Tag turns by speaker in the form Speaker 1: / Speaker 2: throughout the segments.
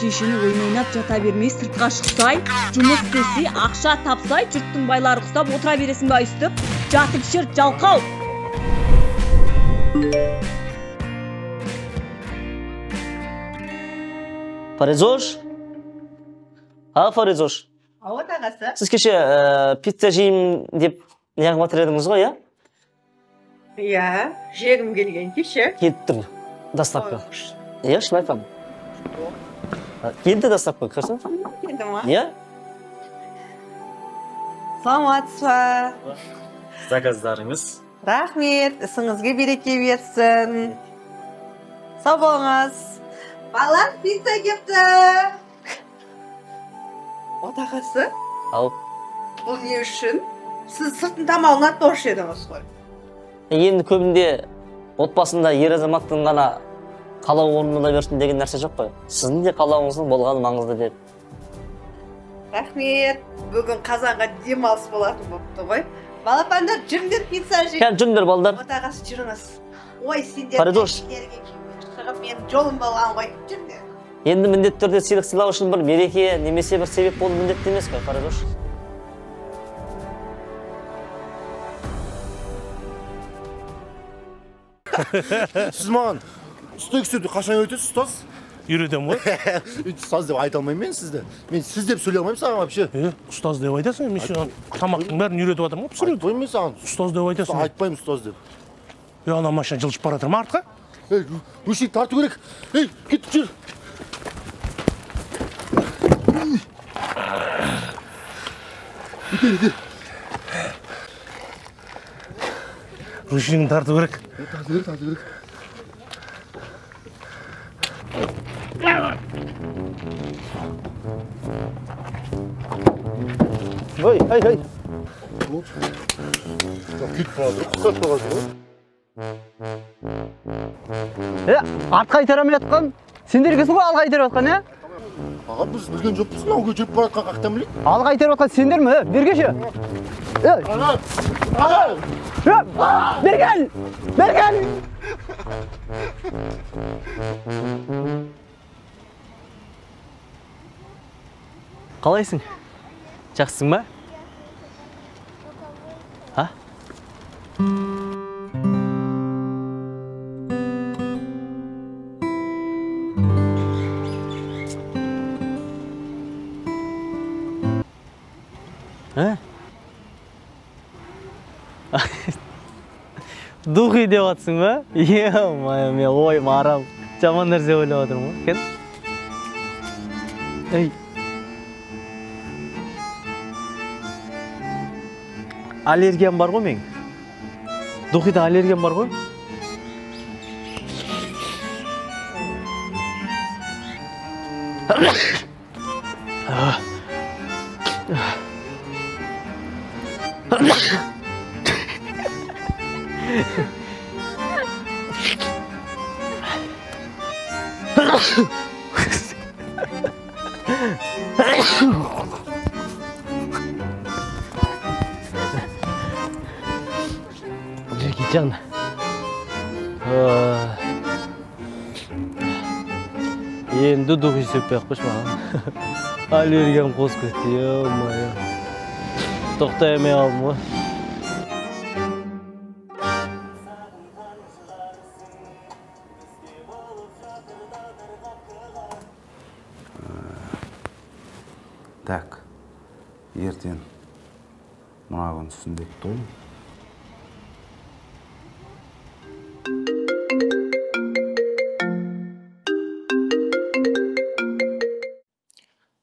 Speaker 1: кешені ойын ойнап жата бермей сыртқа шықсай, жұмыс істесе, ақша тапсай, жұрттың байлары құсап отыра бересің ба үстіп? Жатып шыр, жалқау!
Speaker 2: Фаризош? Фаризош.
Speaker 3: Ауат ағасы.
Speaker 2: Сіз кеше пицца жеймін деп неғып отыр едіңіз ғой, иә?
Speaker 3: Иә, жегім келген кеше.
Speaker 2: Келіп тұр, доставка. Иә, шын айтам. Келді доставка, көрсін?
Speaker 3: Келді ма?
Speaker 2: Иә?
Speaker 3: Саламатсыз ба?
Speaker 4: Заказдарыңыз.
Speaker 3: Рахмет, ісіңізге береке берсін. Сау болыңыз. Балам пицца кепті. Отағасы?
Speaker 2: Ау.
Speaker 3: Бұл не үшін? Сіз сыртын тамағын атпаушы едіңіз ғой.
Speaker 2: Енді көбінде отбасында ер азаматтың ғана қалау орнында берсін деген нәрсе жоқ қой. Сіздің де қалауыңыздың болғаны маңызды деп.
Speaker 3: Рахмет, бүгін қазанға демалыс болатын болыпты ғой. Балапандар, жүріңдер пицца жейді.
Speaker 2: Кәл жүріңдер балдар.
Speaker 3: Отағасы жүріңіз. Ой, сендер
Speaker 2: Фаридош.
Speaker 3: шығып мен жолым болған ғой. Жүріңдер.
Speaker 2: Енді міндетті түрде сыйлық сыйлау үшін бір мереке немесе бір себеп болу міндетті емес қой, Фаридош.
Speaker 5: Сіз маған стойксерді қашан өтесіз, ұстаз?
Speaker 6: Үйретем ғой.
Speaker 5: Ұстаз деп айта алмаймын мен сізді. Мен сіз деп сөйлей алмаймын саған вообще.
Speaker 6: Ұстаз деп айтасың, мен саған тамақтың бәрін үйретіп жатырмын ғой, пісіруді.
Speaker 5: Айтпаймын мен саған.
Speaker 6: Ұстаз деп айтасың.
Speaker 5: Айтпаймын ұстаз деп.
Speaker 6: Ана машина жылжып бара жатыр ма артқа?
Speaker 5: Өшек тарту керек. Кеттік жүр. Етер.
Speaker 6: Ручнигін тарту керек.
Speaker 5: Тарту керек.
Speaker 2: Ой.
Speaker 5: Кетіп қалады, құсап қалады ғой.
Speaker 7: Артқа итеремей жатқан, сендергесің ғой алға итеріп жатқан, е?
Speaker 5: Аға, біз білген жоқпыз, мынау жүріп бара жатқан қақтан білейік.
Speaker 7: Алға итеріп жатқан сендер ме? Бергеші. Бергел! Қалайсың? Жақсың ба? Ha? Духи деп атсың ба? Е-мая, мен ойым арам. Жаман нәрсе ойлап отырмын ғой. Кен? Ей. Аллергиям бар ғой мен. Духида аллергиям бар ғой. Жан. Енді духи сөппей қойшы маған. Аллергиям қос кетті, е-мая. Тоқтай алмай қалдым ғой.
Speaker 8: Так, ертең мына күн сүндет той.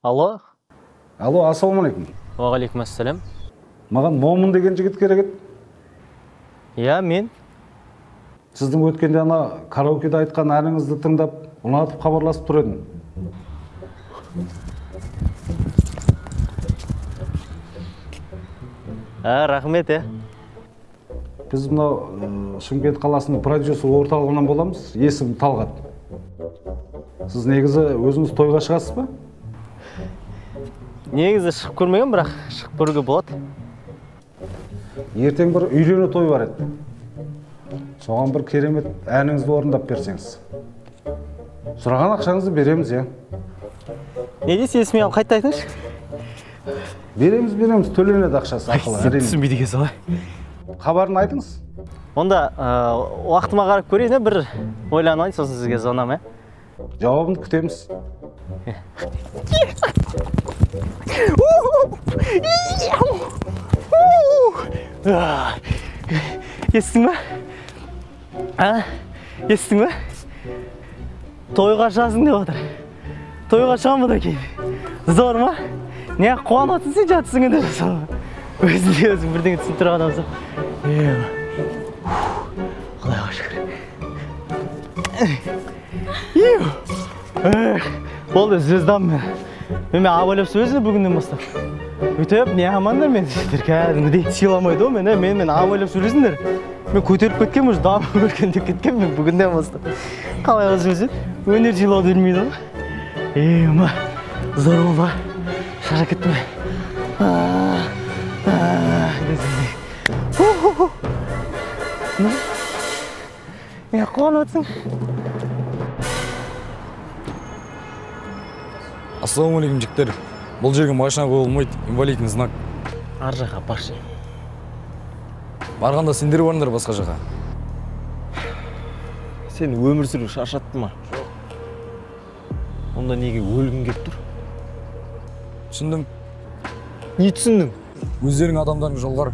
Speaker 7: Алло?
Speaker 8: Алло, ассалаумалейкум.
Speaker 7: Уағалейкум ассалам.
Speaker 8: Маған Момын деген жігіт керек еді.
Speaker 7: Иә, мен.
Speaker 8: Сіздің өткенде ана караокеде айтқан әніңізді тыңдап, ұнатып хабарласып тұр едім.
Speaker 7: Рахмет,
Speaker 8: Біз мынау Шымкент қаласының продюсер орталығынан боламыз. Есім Талғат. Сіз негізі өзіңіз тойға шығасыз ба?
Speaker 7: Негізі шығып көрмеген, бірақ шығып көруге болады.
Speaker 8: Ертең бір үйлену той бар еді. Соған бір керемет әніңізді орындап берсеңіз. Сұраған ақшаңызды береміз,
Speaker 7: Не дейсіз, есіме алып қайтты айтыңызшы?
Speaker 8: Береміз, төленеді ақшасы ақылы.
Speaker 7: Түсінбейді екен солай.
Speaker 8: Хабарын айтыңыз.
Speaker 7: Онда уақытыма қарап көрейін, бір ойланып алайын, сосын сізге звонам,
Speaker 8: Жауабын күтеміз.
Speaker 7: Естің ба? Естің ба? Тойға жазың деп отыр. Тойға шығам ба да кейін? Зор ма? Не қуанатын сен жатсың енді сол. Өзінде өзің бірдеңе түсінтіріп адамсың. Құдайға шүкір. Болды, звездам мен. Мен абайлап сөзіне бүгіннен бастап. Өтеп, не амандар мен сіздер кәдімгідей сыйламайды ғой мен абайлап сөйлесіңдер. Мен көтеріп кеткен, уже дамып өркендеп кеткен мен бүгіннен бастап. Қалай өзіңіз өнер сыйлауды білмейді ғой. Ма, зор болды. Шара кетті ме? Не қуанатсың?
Speaker 9: Ассалаумағалейкум жігіттер. Бұл жерге машина қойылмайды, инвалидный знак.
Speaker 7: Ар жаққа баршы.
Speaker 9: Барғанда сендер барыңдар басқа жаққа.
Speaker 7: Сен өмір сүру шаршатты ма? Онда неге өлгің келіп тұр?
Speaker 9: Түсіндім.
Speaker 7: Не түсіндің?
Speaker 9: Өздерің адамдарың жолғар.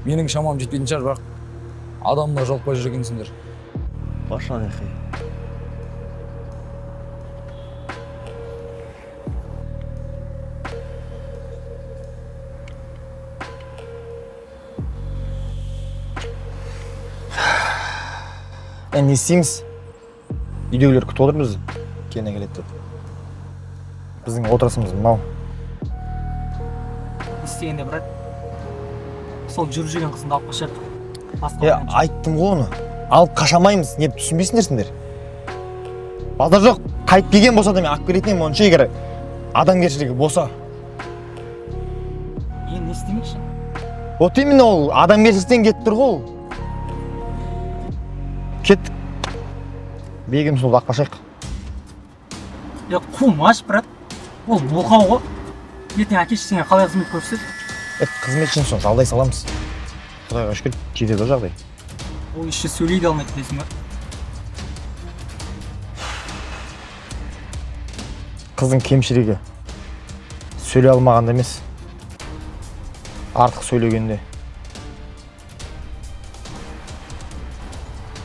Speaker 9: Менің шамам жетпейтін шығар, бірақ адамына жолықпай жүргенсіңдер.
Speaker 7: Башан еқи.
Speaker 10: Не істейміз? Үйдегілер күтіп отыр бізді. Кене келеді деп. Біздің отырысымыз мынау.
Speaker 11: Істегенде, брат. Сол жүріп жүрген қызыңды алып қашардық.
Speaker 10: Айттым ғой оны. Алып қашамаймыз. Не түсінбейсіңдер сендер? Базар жоқ. Қайтып келген болса да мен алып келетін едім, онша егер адамгершілігі болса.
Speaker 11: Не істемекші?
Speaker 10: Вот именно ол адамгершіліктен кетіп тұр ғой. Кеттік. Бегім сол алып қашайық.
Speaker 11: Қумаш, брат. Ол бұлқау ғой. Ертең әке-шешеңе қалай қызмет көрсетеді?
Speaker 10: Қызметшін соң жалдай саламыз. Құдайға шүкір, жетеді жағдай.
Speaker 11: Ол іші сөйлейді алмайды дейсің ба?
Speaker 10: Қыздың кемшілігі сөйлей алмағанда емес, артық сөйлегенде.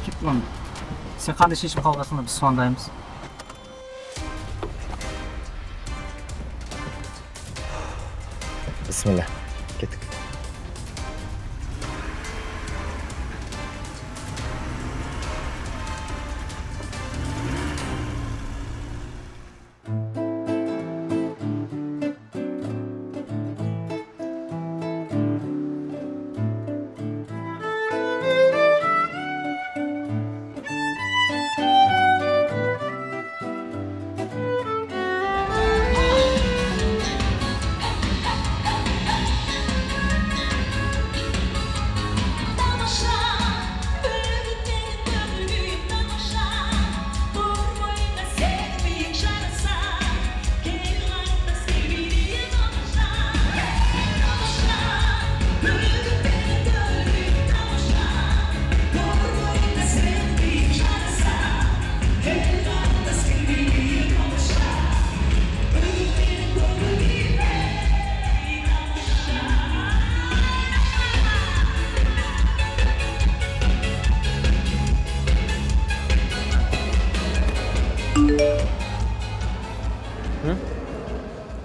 Speaker 11: Кеттің, сен қандай шешім қабылдасың, біз соған дайынбыз.
Speaker 10: Бисмилля, кеттік.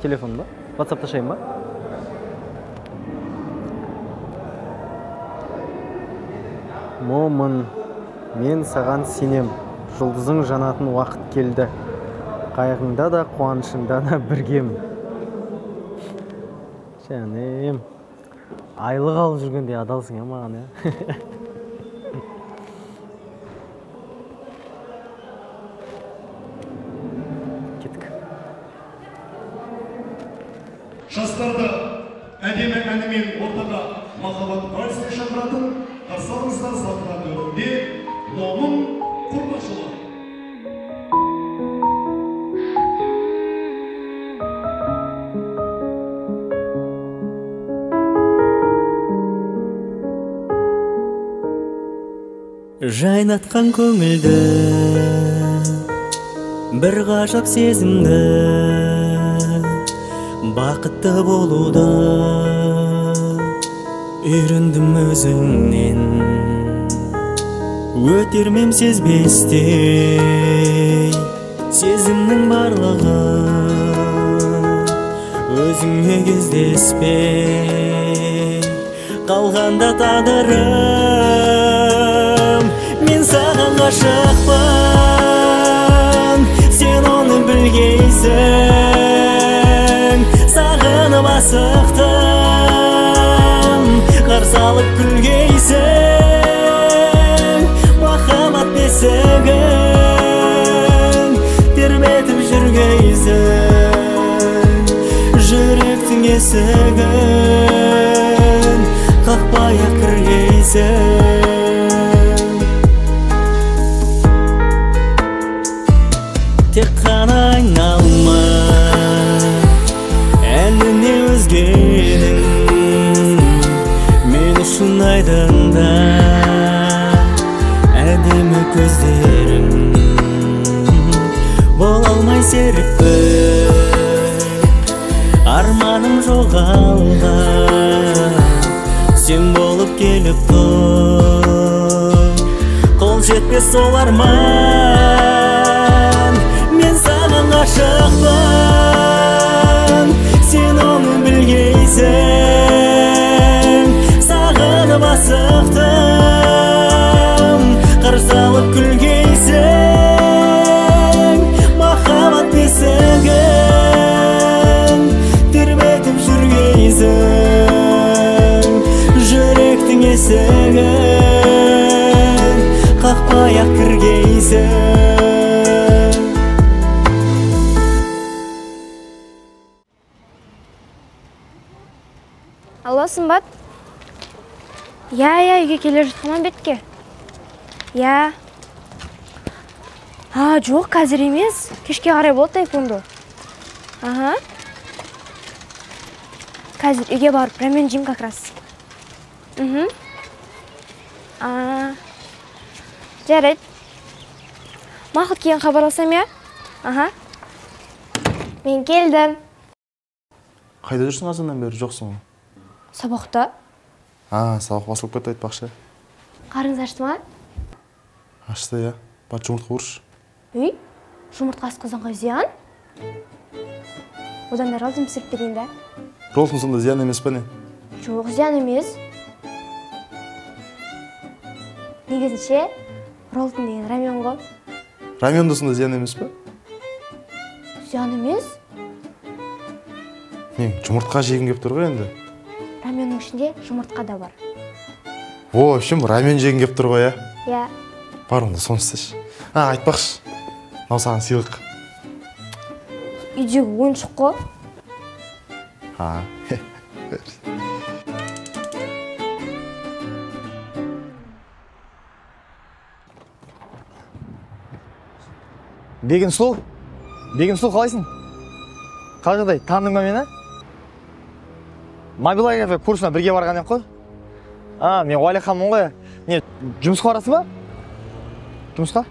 Speaker 7: Телефон ба? WhatsApp-та шайын ба? Момын, мен саған сенем. Жұлдызың жанатын уақыт келді. Қайғыңда да, қуанышыңда да біргем. Жаным, айлық алып жүргенде адалсың я маған, я?
Speaker 12: Жастарды әдемі әнімен ортаға махаббат вальсіне шақыратын қарсы алыңыздар салтанатты өрімде Момын Құрбашұлы.
Speaker 13: жайнатқан көңілді бір ғажап сезімді бақытты болуды үйрендім өзіңнен өтермем сезбестей сезімнің барлығын өзіңе кездеспей қалғанда тағдырым мен саған ғашықпын сен оны білгейсің сағынып асықтым қарсы алып күлгейсің махаббат бесігін тербетіп жүргейсің жүректің есігін қақпай-ақ кіргейсің тек қана айналма әніне өзгенің мен үшін айдында әдемі көздерің бола алмай серікпін арманым жоғалған сен болып келіп тұр қол жетпес сол арман мен саған ғашықпын сен оны білгейсің сағынып асықтым қарсы алып күлгейсің махаббат бесігін тербетіп жүргейсің жүректің есігін қақпай-ақ кіргейсің
Speaker 14: Алло, Сымбат? Я, үйге келе жатқанмын бетке. Я. Жоқ, қазір емес. Кешке қарай болды тайквондо. Ага. Қазір үйге барып рамен жеймін как раз. Жарайды. Мақұл, кейін хабарласам, я? Ага. Мен келдім.
Speaker 5: Қайда жүрсің азаннан бері жоқсың?
Speaker 14: Сабақта.
Speaker 5: Сабақ басылып кетті айтпақшы.
Speaker 14: Қарыңыз ашты ма?
Speaker 5: Ашты, я. Бар жұмыртқа ұрыш.
Speaker 14: Үй, жұмыртқасы қызанға зиян? Одан да роллтын пісіріп берейін да.
Speaker 5: Роллтың сонда зиян емес пе не?
Speaker 14: Жоқ, зиян емес. Негізінше, роллтын деген рамен ғой.
Speaker 5: Рамен да сонда зиян емес пе?
Speaker 14: Зиян емес.
Speaker 5: Мен жұмыртқа жегім кеп тұр ғой енді.
Speaker 14: Раменнің ішінде жұмыртқа да бар.
Speaker 5: О, шым рамен жегім кеп тұр ғой, я?
Speaker 14: Я.
Speaker 5: Бар онда соны істеші. Айтпақшы. Мынау саған сыйлық.
Speaker 14: Үйдегі ойыншық қой.
Speaker 10: Бегінсұлу қалайсың? Қал жағдай, таныдың ба мені? Мобилай кафе курсына бірге барған ең қой? Мен Уалиханмын ғой. Не, жұмысқа барасың ба? Жұмысқа?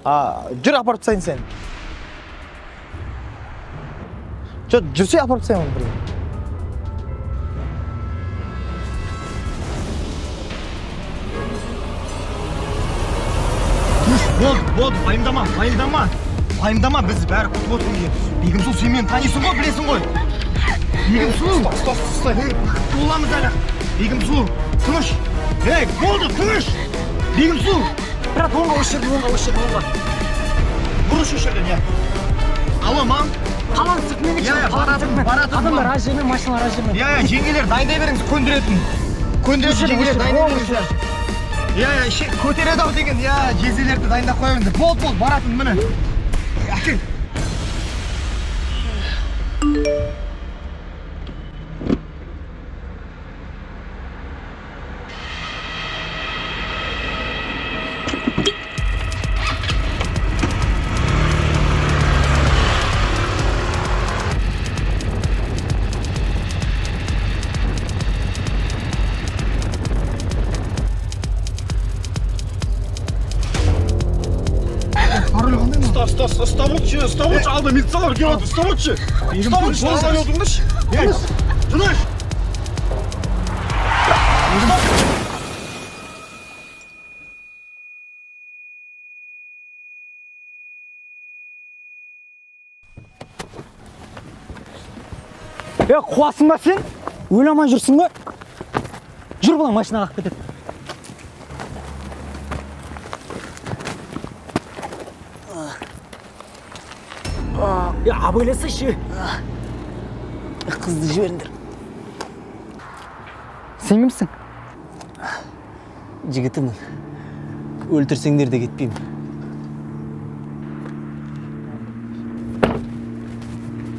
Speaker 10: Жүр апарып тастайын сен. Жүрсе апарып тастайын оны бірге.
Speaker 15: Болды, пайымдама, біз бәрі күтіп отырмыз. Бегімсұлу, сен мені танисың ғой, білесің ғой. Бегімсұлу, стой, боламыз әлі. Бегімсұлу, тыныш. Болды, тыныш. Бегімсұлу. Брат, оңға осы жерден. Бұрыш осы жерден, я. Алло, мам.
Speaker 11: Қаланың сыртымен
Speaker 15: баратын.
Speaker 11: Адамдар аз жермен, машиналар аз жермен.
Speaker 15: Жеңгелер дайындай беріңіз, көндіретін жеңгелер дайындай беріңіздер. Көтереді-ау деген, жезелерді дайындап қоямын. Болды, баратын, міне. Әкел. ұстап алда милициялар келіп отыр, ұстап отыршы. Ұстап отыршы, алда отырыңдаршы. Тыныш.
Speaker 11: Қуасың ба сен? Ойламай жүрсің ба? Жүр бұлаң машинаға қып кетеді. Абайласайшы.
Speaker 2: Қызды жіберіңдер.
Speaker 11: Сен кімсің?
Speaker 2: Жігітімін. Өлтірсеңдер де кетпеймін.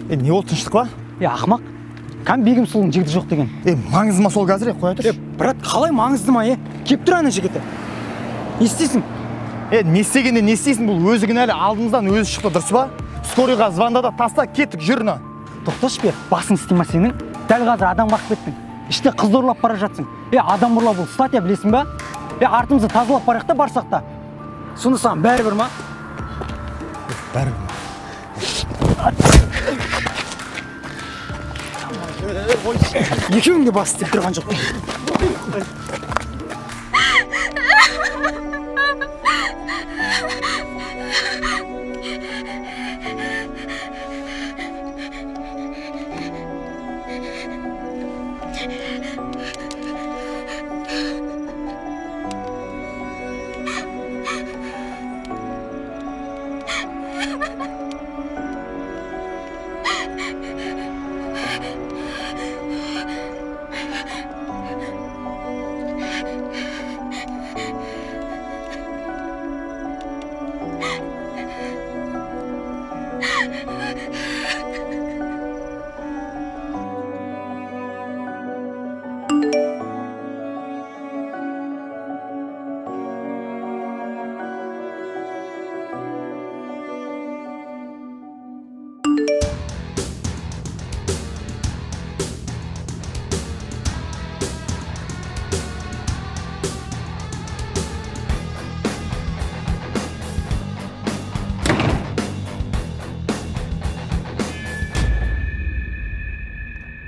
Speaker 10: Не ол тыныштық ба?
Speaker 11: Ақмақ. Кәм бегім сұлудың жігіті жоқ деген.
Speaker 10: Маңызды ма сол қазір, қоя тұршы.
Speaker 11: Брат, қалай маңызды ма, кеп тұр ана жігіті. Не істейсің?
Speaker 10: Не істегенде не істейсің, бұл өзі кінәлі, алдымыздан өзі шықты, дұрыс ба? Скорыйға звондада таста, кеттік, жүріні.
Speaker 11: Тоқташы бер, басың істейма сенің. Дәл қазір адам қақып кеттің. Іште қызды ұрлап бара жатсың. Адам ұрлап бұл статья білесің ба? Артымызды тазалап барақ та барсақ та. Сонда саған бәрібір ма?
Speaker 10: Бәрібір.
Speaker 11: Екеуің де бас істеп тұрған жоқ.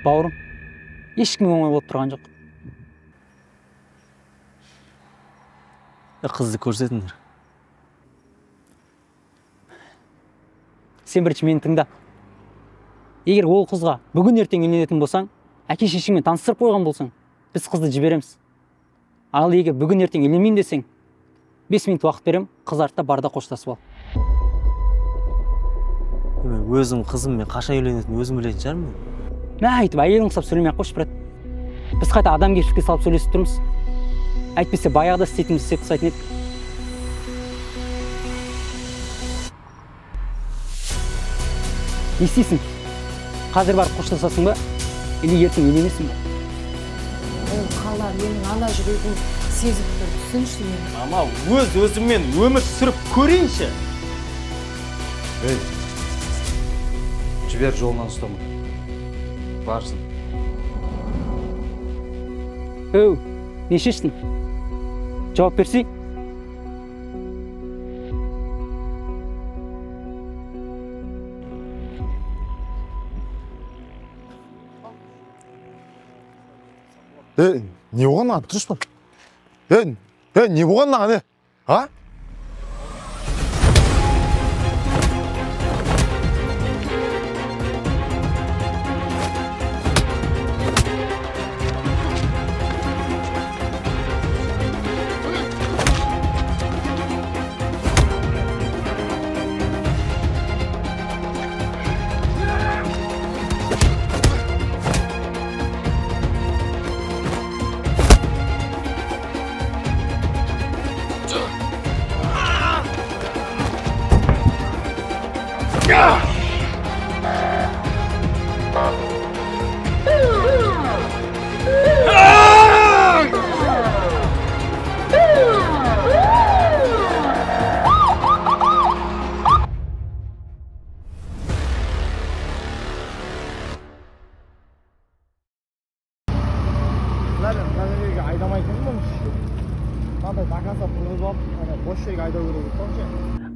Speaker 11: Бауырым, ешкім оңай болып тұрған жоқ.
Speaker 2: Қызды көрсетіңдер.
Speaker 11: Сен бірінші мені тыңда. Егер ол қызға бүгін ертең үйленетін болсаң, әке шешеңмен таныстырып қойған болсаң, біз қызды жібереміз. Ал егер бүгін ертең үйленмейін десең, 5 минут уақыт берем, қыз артта барда қоштасып ал.
Speaker 2: Өзім қызыммен қашан үйленетінін өзім білетін шығармын.
Speaker 11: Мә айтып, әйелің ұқсап сөйлемей қойшы, брат. Біз қайта адамгершілікке салып сөйлесіп тұрмыз. Әйтпесе баяғыда істейтініміз істеп тастайтын едік. Не істейсің? Қазір барып қоштасасың ба? Или ертең үйленесің ба?
Speaker 16: Ол қалар, менің ана жүрегім сезіп тұр, түсінші мені.
Speaker 7: Ама өзіммен өмір сүріп көрейінші.
Speaker 8: Жібер, жолынан ұстама. Барсың.
Speaker 11: Не шештің? Жауап берсей?
Speaker 10: Не болған аты тұрыш па? Не болған ағы? А?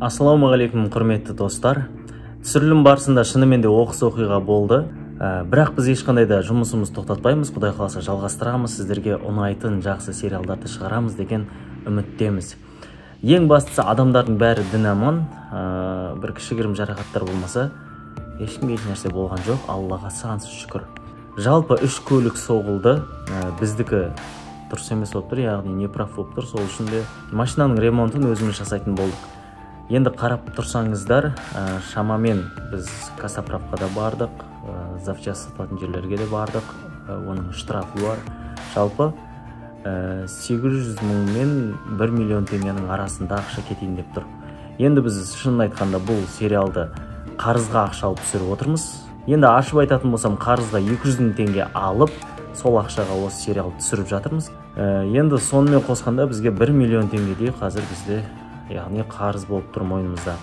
Speaker 4: Ассалаумағалейкум, құрметті достар. Түсірілім барысында шынымен де оқыс оқиға болды. Бірақ біз ешқандай да жұмысымызды тоқтатпаймыз. Құдай қаласа жалғастырамыз, сіздерге ұнайтын жақсы сериалдарды шығарамыз деген үміттеміз. Ең бастысы адамдардың бәрі дін аман, бір кішігірім жарақаттар болмаса, ешкімге еш нәрсе болған жоқ, Аллаға сансыз шүкір. Жалпы 3 көлік соғылды, біздікі дұрыс емес болып тұр, яғни неправ болып тұр, сол үшін де машинаның ремонтын өзіміз жасайтын болдық. Енді қарап тұрсаңыздар, шамамен біз Касаправқа да бардық, запчасть сататын жерлерге де бардық, оның штрафы бар. Жалпы 800 мың мен 1 миллион теңгенің арасында ақша кетейін деп тұр. Енді біз шынын айтқанда бұл сериалды қарызға ақша алып түсіріп отырмыз. Енді ашып айтатын болсам, қарызға 200 мың теңге алып, сол ақшаға осы сериалды түсіріп жатырмыз. Енді сонымен қосқанда бізге 1 миллион теңгедей қазір бізде, яғни қарыз болып тұр мойнымызда.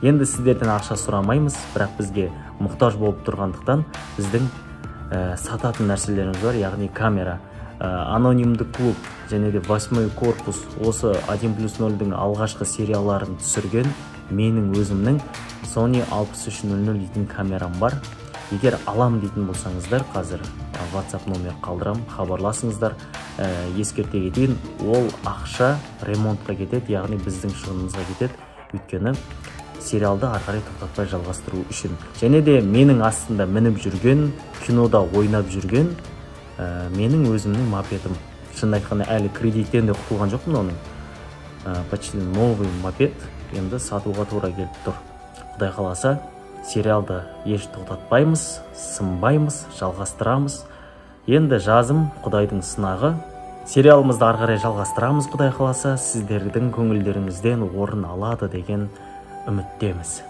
Speaker 4: Енді сіздерден ақша сұрамаймыз, бірақ бізге мұқтаж болып тұрғандықтан біздің сататын нәрселеріміз бар, яғни камера, анонимді клуб және де 8 корпус, осы 1+0-дің алғашқы сериаларын түсірген менің өзімнің Sony 6300 дейтін камерам бар. Егер алам дейтін болсаңыздар, қазір WhatsApp номер қалдырам, хабарласыңыздар. Ескерте кетейін, ол ақша ремонтқа кетеді, яғни біздің шығынымызға кетеді, өйткені сериалды ары қарай тоқтатпай жалғастыру үшін. Және де менің астында мініп жүрген, кинода ойнап жүрген менің өзімнің мопедім. Шын айтқанда әлі кредиттен де құтылған жоқпын оның. Почти новый мопед, енді сатуға тура келіп тұр. Құдай қаласа, сериалды еш тоқтатпаймыз, сынбаймыз, жалғастырамыз. Енді жазым Құдайдың сынағы. Сериалымызды ары қарай жалғастырамыз, Құдай қаласа, сіздердің көңілдеріңізден орын алады деген үміттеміз.